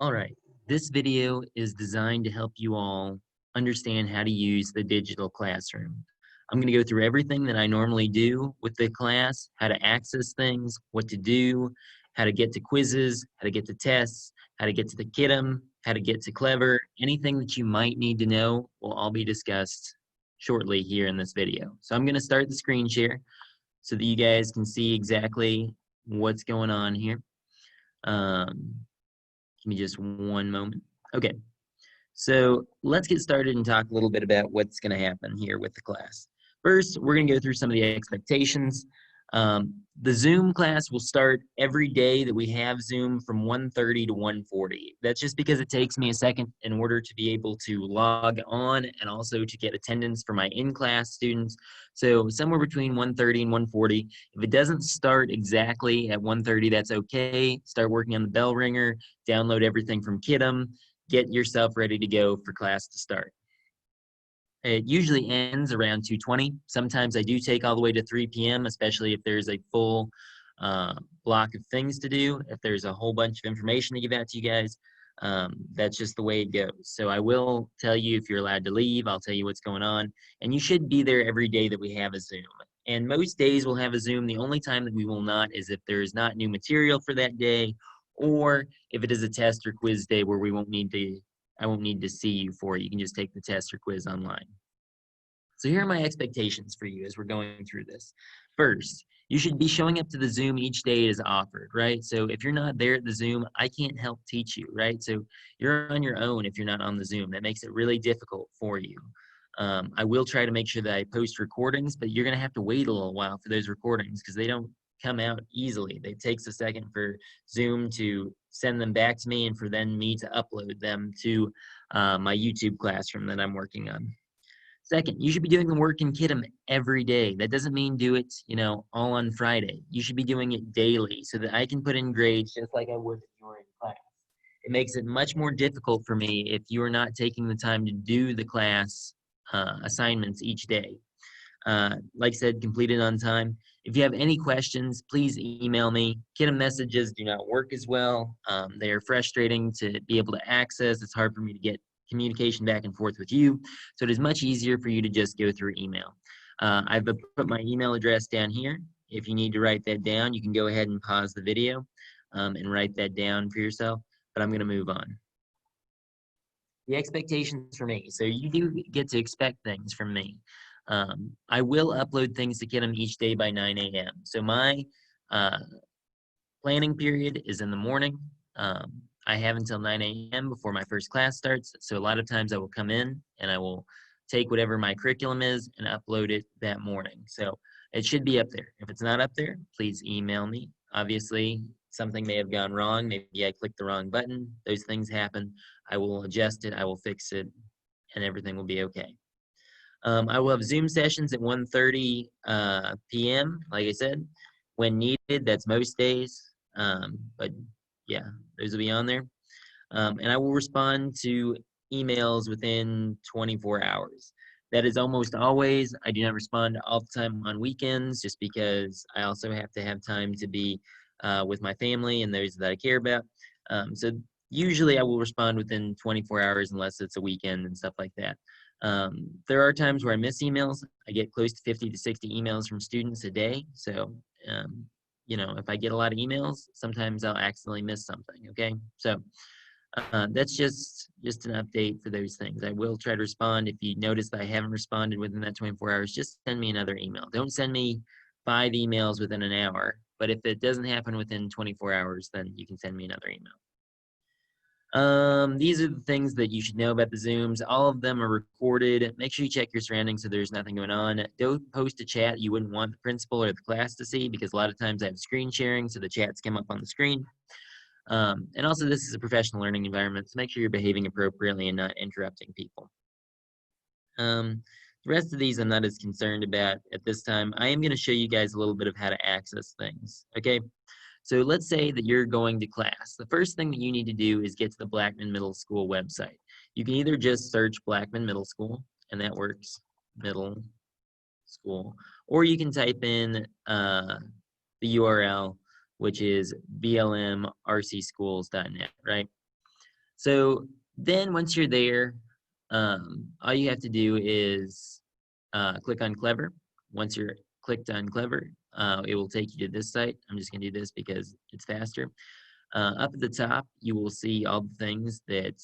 All right, this video is designed to help you all understand how to use the digital classroom. I'm going to go through everything that I normally do with the class, how to access things, what to do, how to get to quizzes, how to get to tests, how to get to the Kitem, how to get to Clever. Anything that you might need to know will all be discussed shortly here in this video. So I'm going to start the screen share so that you guys can see exactly what's going on here. Give me just one moment. Okay, so let's get started and talk a little bit about what's going to happen here with the class. First, we're going to go through some of the expectations. The Zoom class will start every day that we have Zoom from 1:30 to 1:40. That's just because it takes me a second in order to be able to log on and also to get attendance for my in-class students. So somewhere between 1:30 and 1:40. If it doesn't start exactly at 1:30, that's okay. Start working on the bell ringer, download everything from Kitem, get yourself ready to go for class to start. It usually ends around 2:20. Sometimes I do take all the way to 3 p.m., especially if there's a full block of things to do. If there's a whole bunch of information to give out to you guys, that's just the way it goes. So I will tell you if you're allowed to leave. I'll tell you what's going on. And you should be there every day that we have a Zoom. And most days we'll have a Zoom. The only time that we will not is if there is not new material for that day, or if it is a test or quiz day where I won't need to see you for it. You can just take the test or quiz online. So here are my expectations for you as we're going through this. First, you should be showing up to the Zoom each day it is offered, right? So if you're not there at the Zoom, I can't help teach you, right? So you're on your own if you're not on the Zoom. That makes it really difficult for you. I will try to make sure that I post recordings, but you're going to have to wait a little while for those recordings because they don't come out easily. It takes a second for Zoom to send them back to me and for then me to upload them to my YouTube classroom that I'm working on. Second, you should be doing the work in Kitem every day. That doesn't mean do it, all on Friday. You should be doing it daily so that I can put in grades just like I would if you were in class. It makes it much more difficult for me if you are not taking the time to do the class assignments each day. Like I said, complete it on time. If you have any questions, please email me. Kitem messages do not work as well. They are frustrating to be able to access. It's hard for me to get communication back and forth with you. So it is much easier for you to just go through email. I've put my email address down here. If you need to write that down, you can go ahead and pause the video and write that down for yourself. But I'm going to move on. The expectations for me. So you do get to expect things from me. I will upload things to Kitem each day by 9 a.m. So my planning period is in the morning. I have until 9 a.m. before my first class starts. So a lot of times I will come in and I will take whatever my curriculum is and upload it that morning. So it should be up there. If it's not up there, please email me. Obviously, something may have gone wrong. Maybe I clicked the wrong button. Those things happen. I will adjust it. I will fix it, and everything will be okay. I will have Zoom sessions at 1:30 p.m., like I said, when needed. That's most days. But yeah, those will be on there. And I will respond to emails within 24 hours. That is almost always. I do not respond all the time on weekends just because I also have to have time to be with my family and those that I care about. So usually I will respond within 24 hours unless it's a weekend and stuff like that. There are times where I miss emails. I get close to 50 to 60 emails from students a day. So, if I get a lot of emails, sometimes I'll accidentally miss something, okay? So that's just an update for those things. I will try to respond. If you notice that I haven't responded within that 24 hours, just send me another email. Don't send me 5 emails within an hour. But if it doesn't happen within 24 hours, then you can send me another email. These are the things that you should know about the Zooms. All of them are recorded. Make sure you check your surroundings so there's nothing going on. Don't post a chat you wouldn't want the principal or the class to see because a lot of times I have screen sharing so the chats come up on the screen. And also this is a professional learning environment, so make sure you're behaving appropriately and not interrupting people. The rest of these I'm not as concerned about at this time. I am going to show you guys a little bit of how to access things, okay? So let's say that you're going to class. The first thing that you need to do is get to the Blackman Middle School website. You can either just search Blackman Middle School, and that works, middle school, or you can type in the URL, which is blmrcschools.net, right? So then once you're there, all you have to do is click on Clever. Once you're clicked on Clever, it will take you to this site. I'm just going to do this because it's faster. Up at the top, you will see all the things that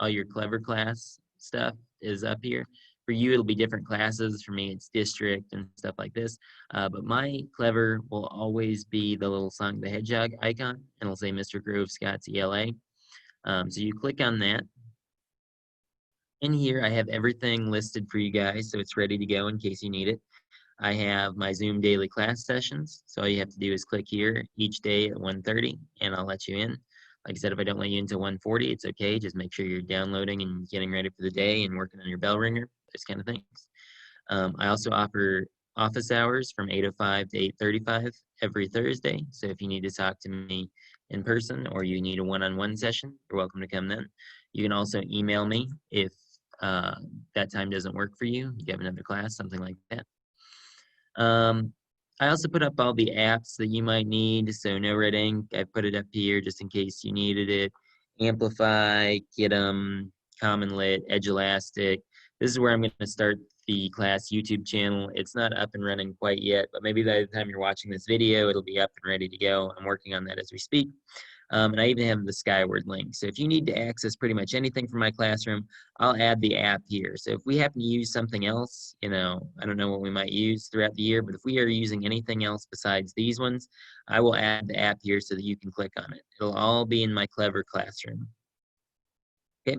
all your Clever class stuff is up here. For you, it'll be different classes. For me, it's district and stuff like this. But my Clever will always be the little Sonic the Hedgehog icon, and it'll say Mr. Grove Scott's ELA. So you click on that. In here, I have everything listed for you guys, so it's ready to go in case you need it. I have my Zoom daily class sessions, so all you have to do is click here each day at 1:30, and I'll let you in. Like I said, if I don't let you into 1:40, it's okay. Just make sure you're downloading and getting ready for the day and working on your bell ringer, those kind of things. I also offer office hours from 8:05 to 8:35 every Thursday, so if you need to talk to me in person or you need a one-on-one session, you're welcome to come then. You can also email me if that time doesn't work for you. You have another class, something like that. I also put up all the apps that you might need. So No Red Ink, I put it up here just in case you needed it. Amplify, Kitum, Common Lit, Edge Elastic. This is where I'm going to start the class YouTube channel. It's not up and running quite yet, but maybe by the time you're watching this video, it'll be up and ready to go. I'm working on that as we speak. And I even have the Skyward link. So if you need to access pretty much anything from my classroom, I'll add the app here. So if we happen to use something else, I don't know what we might use throughout the year, but if we are using anything else besides these ones, I will add the app here so that you can click on it. It'll all be in my Clever classroom. Okay.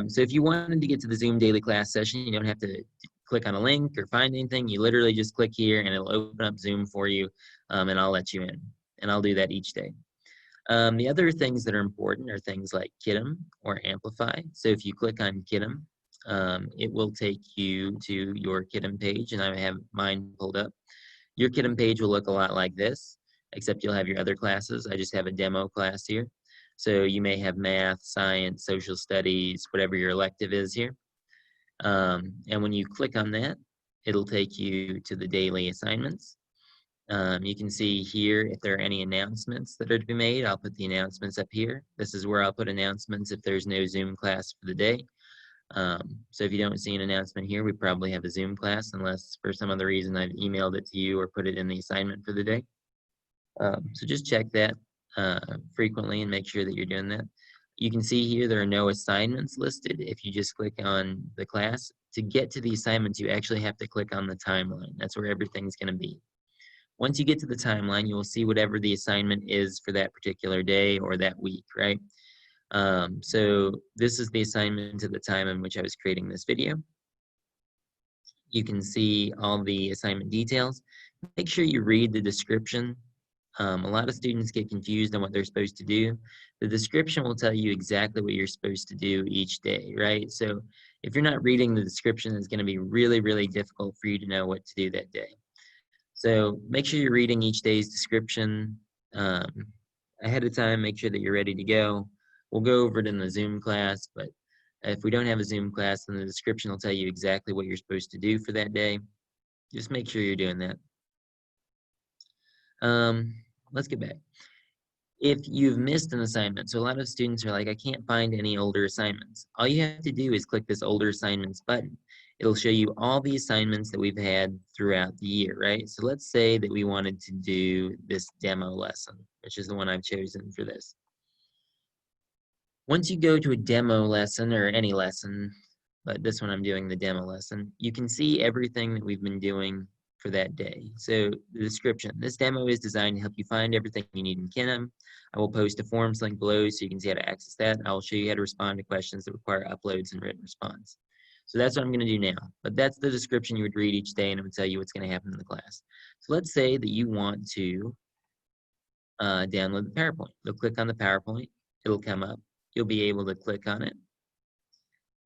So if you wanted to get to the Zoom daily class session, you don't have to click on a link or find anything. You literally just click here and it'll open up Zoom for you, and I'll let you in. And I'll do that each day. The other things that are important are things like Kitum or Amplify. So if you click on Kitum, it will take you to your Kitum page, and I have mine pulled up. Your Kitum page will look a lot like this, except you'll have your other classes. I just have a demo class here. So you may have math, science, social studies, whatever your elective is here. And when you click on that, it'll take you to the daily assignments. You can see here if there are any announcements that are to be made. I'll put the announcements up here. This is where I'll put announcements if there's no Zoom class for the day. So if you don't see an announcement here, we probably have a Zoom class unless for some other reason I've emailed it to you or put it in the assignment for the day. So just check that frequently and make sure that you're doing that. You can see here there are no assignments listed. If you just click on the class, to get to the assignments, you actually have to click on the timeline. That's where everything's going to be. Once you get to the timeline, you will see whatever the assignment is for that particular day or that week, right? So this is the assignment at the time in which I was creating this video. You can see all the assignment details. Make sure you read the description. A lot of students get confused on what they're supposed to do. The description will tell you exactly what you're supposed to do each day, right? So if you're not reading the description, it's going to be really, really difficult for you to know what to do that day. So make sure you're reading each day's description ahead of time. Make sure that you're ready to go. We'll go over it in the Zoom class, but if we don't have a Zoom class, then the description will tell you exactly what you're supposed to do for that day. Just make sure you're doing that. Let's get back. If you've missed an assignment, so a lot of students are like, I can't find any older assignments. All you have to do is click this older assignments button. It'll show you all the assignments that we've had throughout the year, right? So let's say that we wanted to do this demo lesson, which is the one I've chosen for this. Once you go to a demo lesson or any lesson, but this one I'm doing the demo lesson, you can see everything that we've been doing for that day. So the description, this demo is designed to help you find everything you need in Kitum. I will post a forms link below so you can see how to access that. I will show you how to respond to questions that require uploads and written response. So that's what I'm going to do now. But that's the description you would read each day, and it would tell you what's going to happen in the class. So let's say that you want to download the PowerPoint. You'll click on the PowerPoint. It'll come up. You'll be able to click on it.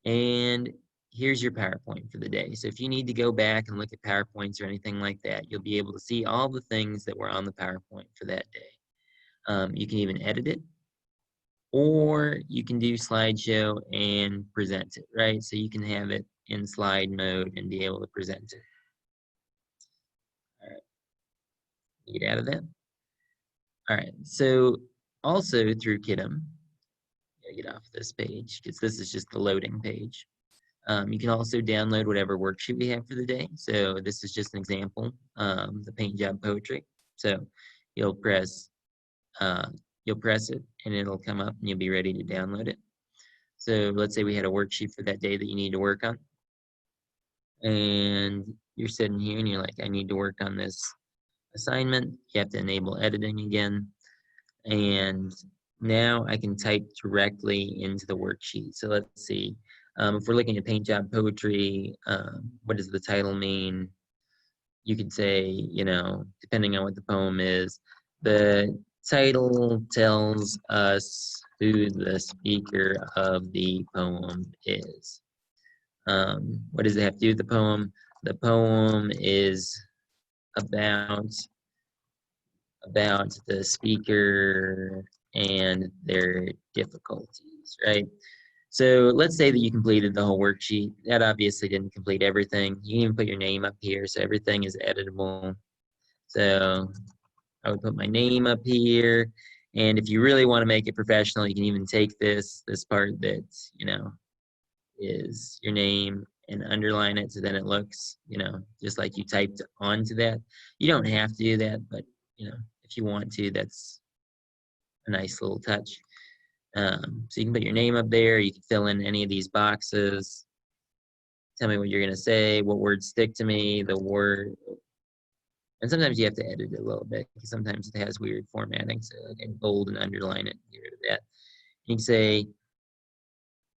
And here's your PowerPoint for the day. So if you need to go back and look at PowerPoints or anything like that, you'll be able to see all the things that were on the PowerPoint for that day. You can even edit it, or you can do slideshow and present it, right? So you can have it in slide mode and be able to present it. All right, get out of that. All right, so also through Kitum, Get off this page because this is just the loading page. You can also download whatever worksheet we have for the day. So this is just an example, the paint job poetry. So you'll press uh, it and it'll come up and you'll be ready to download it. So let's say we had a worksheet for that day that you need to work on. And you're sitting here and you're like, I need to work on this assignment. You have to enable editing again. And now I can type directly into the worksheet. So let's see. If we're looking at paint job poetry, what does the title mean? You could say, you know, depending on what the poem is, the title tells us who the speaker of the poem is. What does it have to do with the poem? The poem is about the speaker and their difficulties, right? So let's say that you completed the whole worksheet. That obviously didn't complete everything. You can even put your name up here, so everything is editable. So I would put my name up here. And if you really want to make it professional, you can even take this part that, you know, is your name and underline it so then it looks, you know, just like you typed onto that. You don't have to do that, but, you know, if you want to, that's a nice little touch. So you can put your name up there. You can fill in any of these boxes. Tell me what you're going to say, what words stick to me, the word. And sometimes you have to edit it a little bit because sometimes it has weird formatting. So I can bold and underline it, get rid of that. You can say,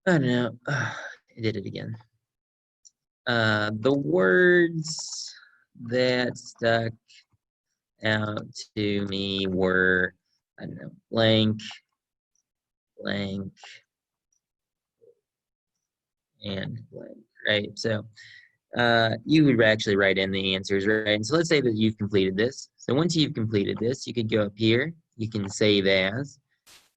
I don't know, I did it again. The words that stuck out to me were, I don't know, blank, and blank, right? So you would actually write in the answers, right? And so let's say that you've completed this. So once you've completed this, you could go up here. You can save as.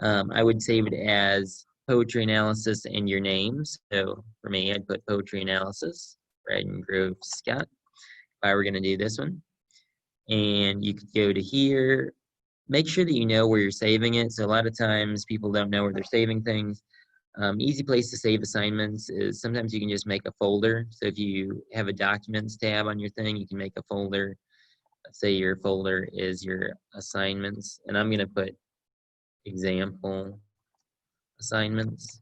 I would save it as poetry analysis and your name. So for me, I'd put poetry analysis, Braden Grove Scott, if I were going to do this one. And you could go to here. Make sure that you know where you're saving it. So a lot of times people don't know where they're saving things. Easy place to save assignments is sometimes you can just make a folder. So if you have a documents tab on your thing, you can make a folder. Let's say your folder is your assignments, and I'm going to put example assignments.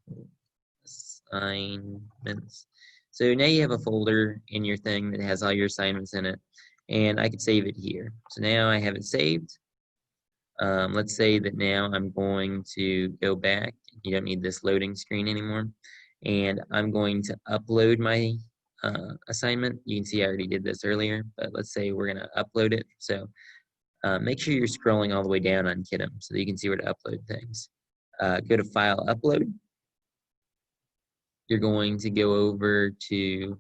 So now you have a folder in your thing that has all your assignments in it, and I could save it here. So now I have it saved. Let's say that now I'm going to go back. You don't need this loading screen anymore. And I'm going to upload my assignment. You can see I already did this earlier, but let's say we're going to upload it. So make sure you're scrolling all the way down on Kidem so that you can see where to upload things. Go to File, Upload. You're going to go over to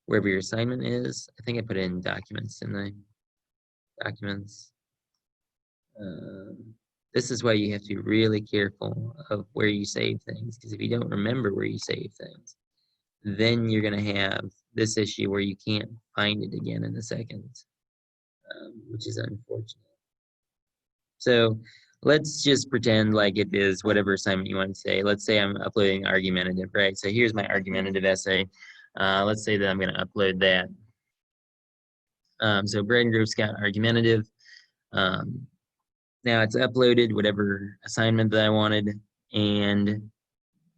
wherever your assignment is. I think I put in Documents in the Documents. This is why you have to be really careful of where you save things, because if you don't remember where you save things, then you're going to have this issue where you can't find it again in a second, which is unfortunate. So let's just pretend like it is whatever assignment you want to say. Let's say I'm uploading argumentative, right? So here's my argumentative essay. Let's say that I'm going to upload that. So Braden Grove Scott argumentative. Now it's uploaded, whatever assignment that I wanted, and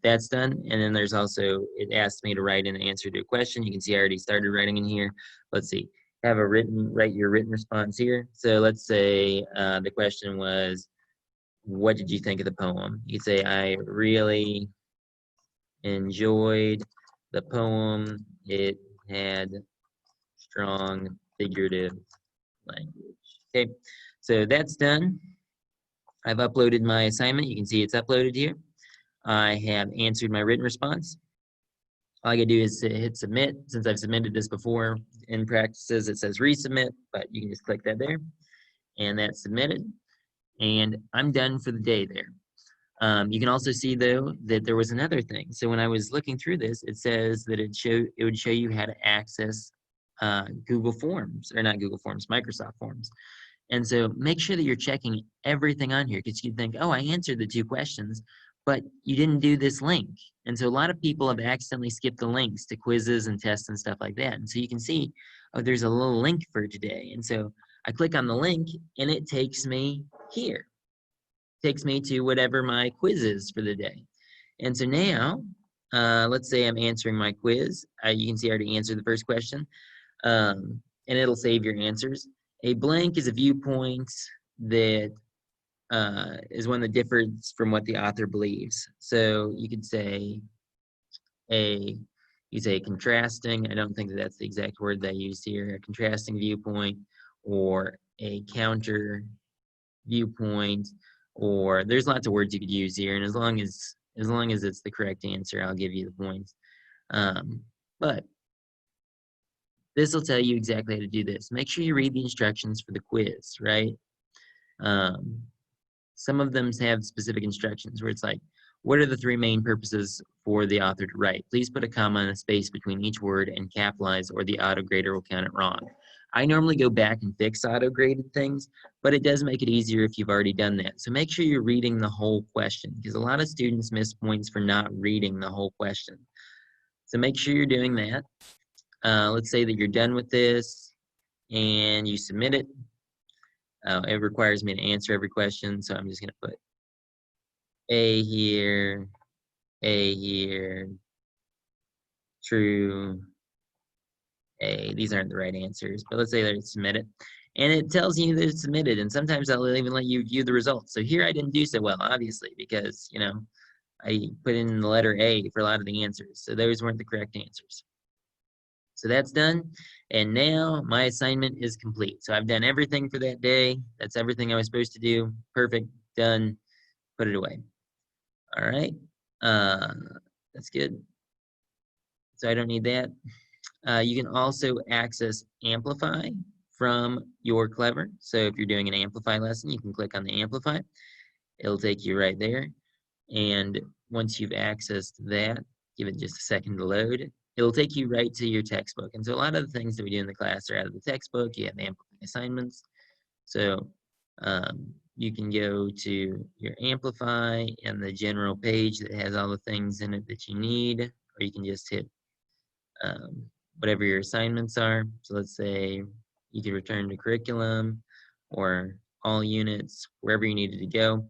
that's done. And then there's also, it asks me to write an answer to a question. You can see I already started writing in here. Let's see, write your written response here. So let's say the question was, what did you think of the poem? You could say, I really enjoyed the poem. It had strong figurative language. Okay, so that's done. I've uploaded my assignment. You can see it's uploaded here. I have answered my written response. All I gotta do is hit submit. Since I've submitted this before in practices, it says resubmit, but you can just click that there. And that's submitted. And I'm done for the day there. You can also see though that there was another thing. So when I was looking through this, it says that it would show you how to access Google Forms, or not Google Forms, Microsoft Forms. And so make sure that you're checking everything on here, because you think, oh, I answered the 2 questions, but you didn't do this link. And so a lot of people have accidentally skipped the links to quizzes and tests and stuff like that. And so you can see, oh, there's a little link for today. And so I click on the link and it takes me here. It takes me to whatever my quiz is for the day. And so now, let's say I'm answering my quiz. You can see I already answered the first question. And it'll save your answers. A blank is a viewpoint that is one that differs from what the author believes. So you could say you say contrasting. I don't think that that's the exact word they used here. A contrasting viewpoint, or a counter viewpoint, or there's lots of words you could use here. And as long as it's the correct answer, I'll give you the points. But this will tell you exactly how to do this. Make sure you read the instructions for the quiz, right? Some of them have specific instructions where it's like, what are the three main purposes for the author to write? Please put a comma and a space between each word and capitalize, or the auto-grader will count it wrong. I normally go back and fix auto-graded things, but it does make it easier if you've already done that. So make sure you're reading the whole question, because a lot of students miss points for not reading the whole question. So make sure you're doing that. Let's say that you're done with this and you submit it. It requires me to answer every question, so I'm just going to put A here, true, A. These aren't the right answers, but let's say that it's submitted. And it tells you that it's submitted, and sometimes I'll even let you view the results. So here I didn't do so well, obviously, because, you know, I put in the letter A for a lot of the answers, so those weren't the correct answers. So that's done, and now my assignment is complete. So I've done everything for that day. That's everything I was supposed to do. Perfect, done, put it away. All right, that's good. So I don't need that. You can also access Amplify from your Clever. So if you're doing an Amplify lesson, you can click on the Amplify. It'll take you right there. And once you've accessed that, give it just a second to load. It'll take you right to your textbook. And so a lot of the things that we do in the class are out of the textbook. You have Amplify assignments. So you can go to your Amplify and the general page that has all the things in it that you need, or you can just hit whatever your assignments are. So let's say you could return to curriculum or all units, wherever you needed to go.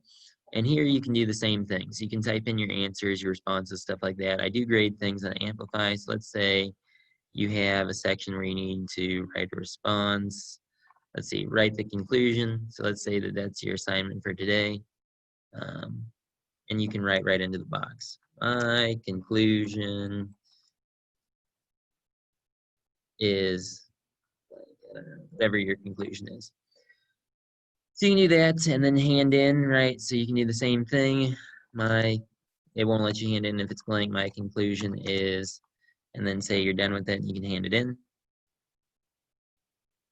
And here you can do the same thing. So you can type in your answers, your responses, stuff like that. I do grade things on Amplify. So let's say you have a section where you need to write a response. Let's see, write the conclusion. So let's say that that's your assignment for today. And you can write right into the box. My conclusion is whatever your conclusion is. So you can do that and then hand in, right? So you can do the same thing. It won't let you hand in if it's blank. My conclusion is, and then say you're done with it, and you can hand it in.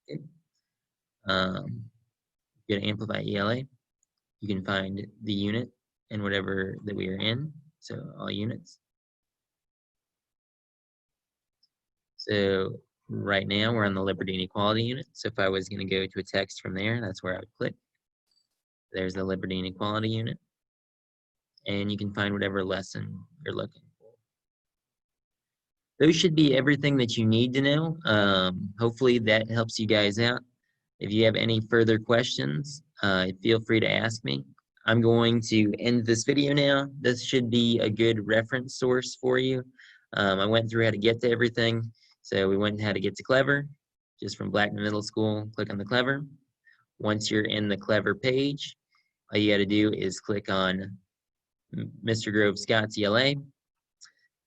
Okay. Go to Amplify ELA. You can find the unit and whatever that we are in. So all units. So right now we're on the Liberty and Equality unit. So if I was going to go to a text from there, that's where I would click. There's the Liberty and Equality unit. And you can find whatever lesson you're looking for. Those should be everything that you need to know. Hopefully that helps you guys out. If you have any further questions, feel free to ask me. I'm going to end this video now. This should be a good reference source for you. I went through how to get to everything. So we went how to get to Clever, just from Blackman Middle School. Click on the Clever. Once you're in the Clever page, all you got to do is click on Mr. Grove Scott's ELA.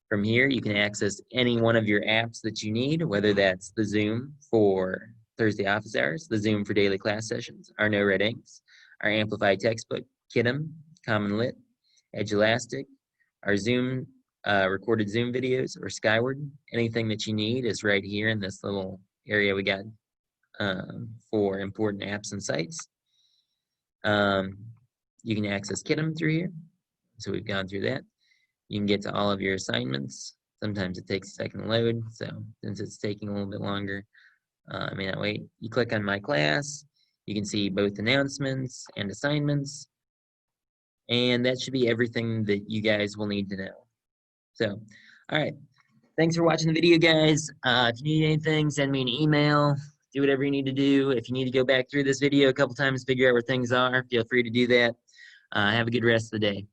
From here, you can access any one of your apps that you need, whether that's the Zoom for Thursday office hours, the Zoom for daily class sessions, our No Red Inks, our Amplify textbook, Kidim, Common Lit, Edulastic, our Zoom, recorded Zoom videos, or Skyward. Anything that you need is right here in this little area we got for important apps and sites. You can access Kidim through here. So we've gone through that. You can get to all of your assignments. Sometimes it takes a second to load, so since it's taking a little bit longer, I may not wait. You click on My Class. You can see both announcements and assignments. And that should be everything that you guys will need to know. So, all right. Thanks for watching the video, guys. If you need anything, send me an email. Do whatever you need to do. If you need to go back through this video a couple times, figure out where things are, feel free to do that. Have a good rest of the day.